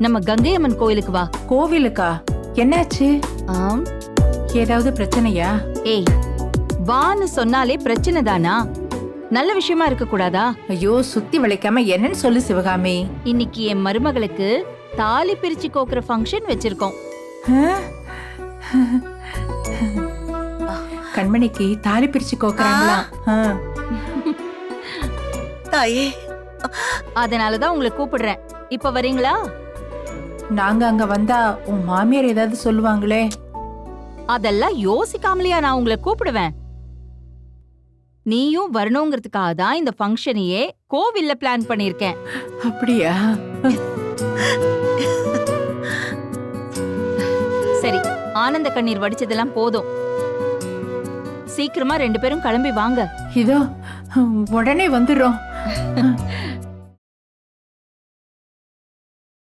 நம்ம கங்கை அம்மன் கோயிலுக்கு வா. கோவிலுக்கா? என்னாச்சு? ஆம். ஏதாவது பிரச்சனையா? ஏய், வான்னு சொன்னாலே பிரச்சனை தானா? நல்ல விஷயமா இருக்க கூடாதா? ஐயோ, சுத்தி வளைக்காம என்னன்னு சொல்லு சிவகாமி. இன்னைக்கு என் மருமகளுக்கு தாலி பிரிச்சு கோக்குற ஃபங்க்ஷன் வச்சிருக்கோம். கண்மணிக்கு தாலி பிரிச்சு கோக்குறாங்களா? தாயே, அதனாலதான் உங்களை கூப்பிடுறேன். இப்ப வரீங்களா? நாங்க அங்க வந்தா உன் மாமியார் ஏதாவது சொல்லுவாங்களே. அதெல்லாம் யோசிக்காமலையா நான் உங்களை கூப்பிடுவேன். நீயும் வரணுங்கிறதுக்காக தான் இந்த ஃபங்க்ஷனையே கோவில்ல பிளான் பண்ணிருக்கேன். அப்படியா? சரி, ஆனந்த கண்ணீர் வடிச்சதெல்லாம் போதும். சீக்கிரமா 2 பேரும் கிளம்பி வாங்க. இதோ உடனே வந்துடுறோம்.